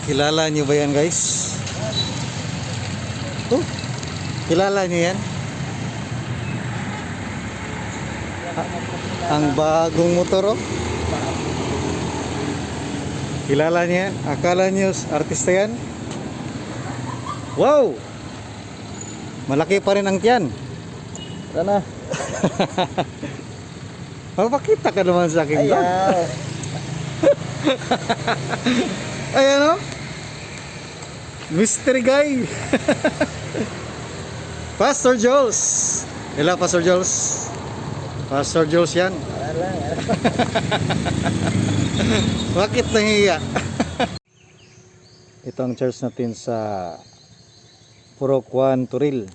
Kilala niyo ba yan, guys? Oh, kilala niyo yan? Ang bagong motor, oh. Kilala niyo yan? Akala niyo artista yan? Wow! Malaki pa rin ang tiyan. Sana. Mapakita ka naman sa akin vlog. Ayaw. Ayan, oh. Mystery guy. Pastor Jules. Hello, Pastor Jules. Pastor Jules yan. Wala lang. Bakit nahiya? Ito ang church natin sa Purok 1, Turil,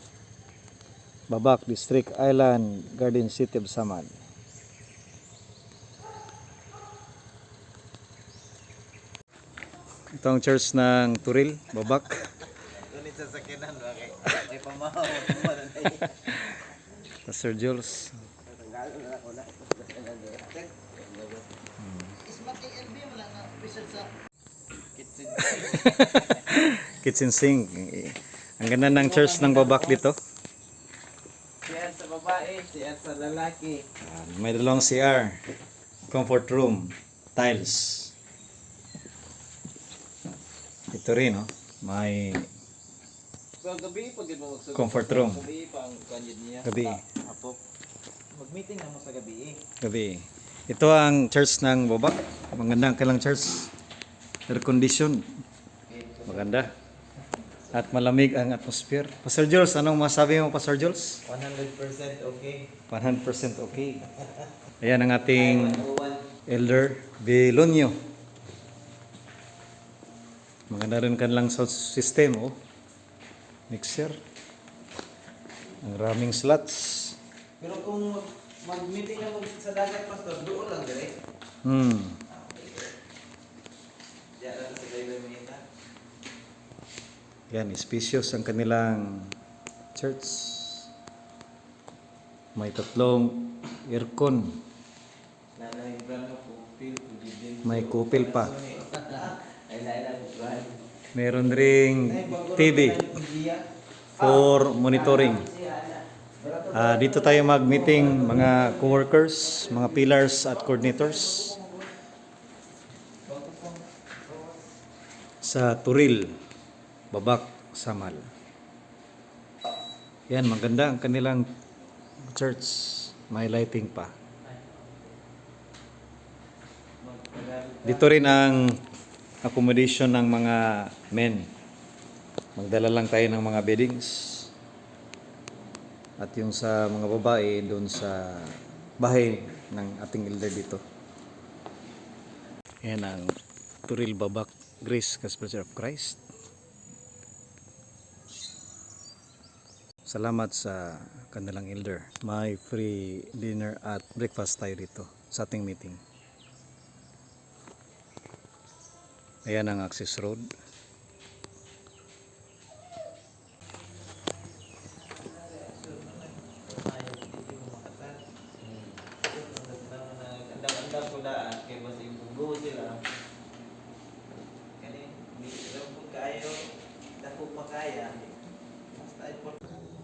Babak District, Island, Garden City of Samar. Ito ang church ng Turil, Babak. Ngunit sa sakinan, bakit? May pamahaw. Pastor Jules. Kitchen sink. Ang ganda ng church ng Babak dito. Siya sa babae, siya sa lalaki. May dalawang CR, comfort room, tiles. Ito rin, oh. May So, gabi, pag mo magsugot. comfort room. Gabi, pang kanjid niya. Gabi. Apo. Mag-meeting na mo sa gabi. Gabi. Ito ang church ng Babak. Magandang kailang church. Air condition. Maganda. At malamig ang atmosphere. Pastor Jules, anong masabi mo, Pastor Jules? 100% okay. 100% okay. Ayan ang ating Elder Belonio. Maganda rin kanilang sound system, oh. Mixer. Ang raming slots. Pero kung mag-meeting na mo sa dagat, pastor, doon lang direct. Diyan lang sa Daily Minita. Yan, spacious ang kanilang church. May tatlong aircon. Nanay brand mo, kupil, pudidin. May kupil pa. Ay, laila mo, brand. Meron ring TV for monitoring. Dito tayo mag-meeting, mga co-workers, mga pillars at coordinators sa Turil, Babak, Samal. Yan, maganda ang kanilang church. May lighting pa. Dito rin ang accommodation ng mga men. Magdala lang tayo ng mga beddings. At yung sa mga babae, doon sa bahay ng ating elder dito. Yan ang Turil Babak Grace Gospel Church of Christ. Salamat sa kanilang elder. May free dinner at breakfast tayo dito sa ating meeting. Ayan ang access road. Andam-andam ko daan, kaya mas yung punggo sila. Kani, hindi lang po kayo, dako pa kaya. Basta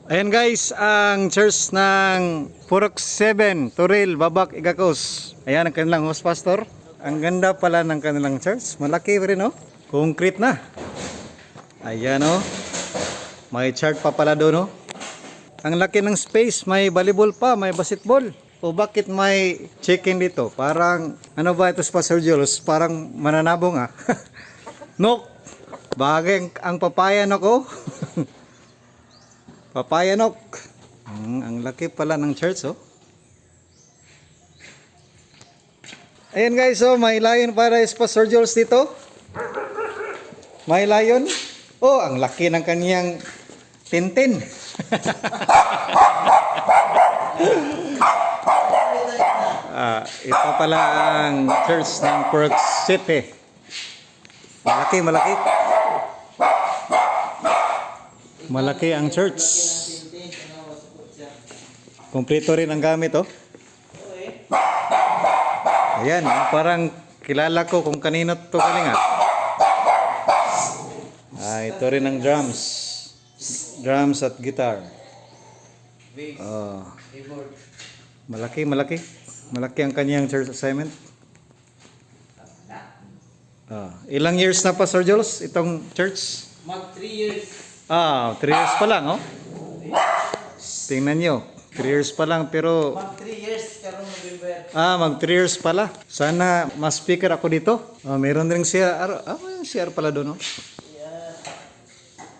Ayan guys, ang church ng Purok 7, Turil, Babak, Igakos. Ayan ang kanilang host pastor. Ang ganda pala ng kanilang church. Malaki rin, oh. Concrete na. Ayan, oh. May chart pa pala doon, oh. Ang laki ng space. May volleyball pa, may basketball. O bakit may chicken dito? Parang, ano ba ito, Pastor Jules? Parang mananabong, ah. Nok. Bagay ang papaya, nok, oh. Papaya, nok. Ang laki pala ng church, oh. Ayan guys, so may lion para sa Pastor Jules dito. May lion. Oh, ang laki ng kaniyang tintin. Ito pala ang church ng Purok City. Malaki, malaki. Malaki ang church. Kompleto rin ang gamit, oh. Ayan, parang kilala ko kung kanino to kalinga. Ito rin ang drums. Drums at guitar. Bass. Oh, Keyboard. malaki. Malaki ang kanyang church assignment. Ilang years na pa, Sir Jules, itong church? Mag 3 years. 3 years pa lang, oh. Tingnan nyo, 3 years pa lang, pero... Mag 3 years karong November. mag 3 years pala. Sana mas speaker ako dito. Meron rin CR. May CR pala doon, oh.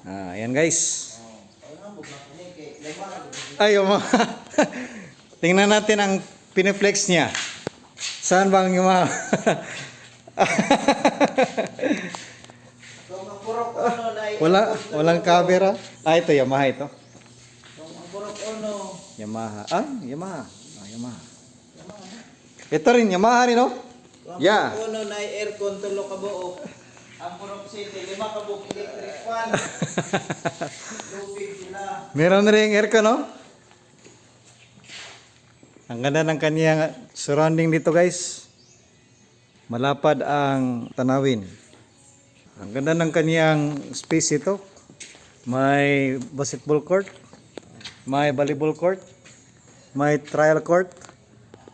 Ayan guys. Ay, tingnan natin ang piniflex niya. Saan bang yung mga... Kung ang purok uno na Walang camera. Ito, Yamaha ito. Kung ang purok uno. Yamaha. Yamaha. Yamaha. Ito rin, Yamaha rin, oh. Kung ang Yeah. purok uno na aircon tulo ka buok. Ang purok city 5 ka buok electric fan. Lubig sila. Meron rin aircon, no? Ang ganda ng kanyang surrounding dito, guys. Malapad ang tanawin. Ang ganda ng kanyang space ito. May basketball court, may volleyball court, may trial court,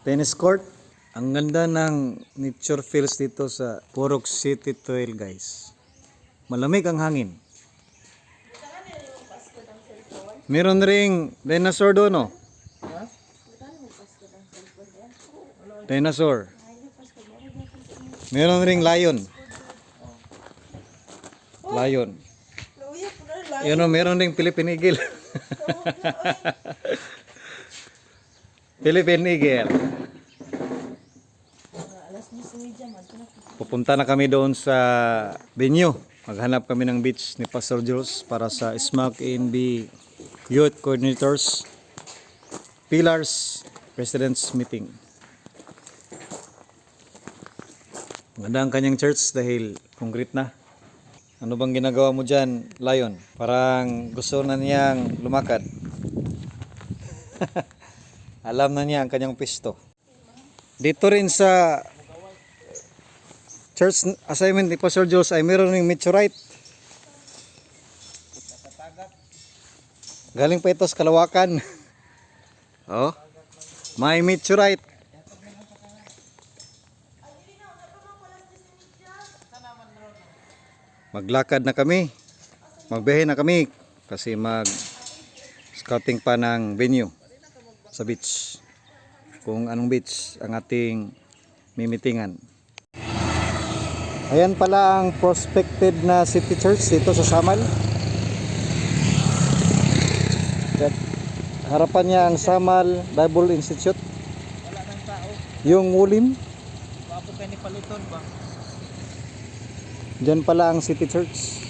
tennis court. Ang ganda ng nature feels dito sa Purok City Trail, guys. Malamig ang hangin. Meron ring dinosaur doon, no? Dinosaur. Meron ring lion. Lion. Yun, no, meron ring Philippine Eagle. Philippine Eagle. Pupunta na kami doon sa venue. Maghanap kami ng beach ni Pastor Jules para sa SMAC ANB Youth Coordinators Pillars President's Meeting. Maganda ang kanyang church dahil concrete na. Ano bang ginagawa mo dyan, Lion? Parang gusto na niyang lumakad. Alam na niya ang kanyang pisto. Dito rin sa church assignment ni Pastor Jules ay meron ring meteorite. Galing pa ito sa Kalawakan. Oh, may meteorite. Maglakad na kami. Magbiyahe na kami kasi mag-scouting pa ng venue sa beach. Kung anong beach ang ating mimitingan. Ayan pala ang prospected na city church dito sa Samal. Harapan niya ang Samal Bible Institute. Wala nang tao. Yung Wulim. Papo kay ni Paliton ba? Diyan pala ang city church.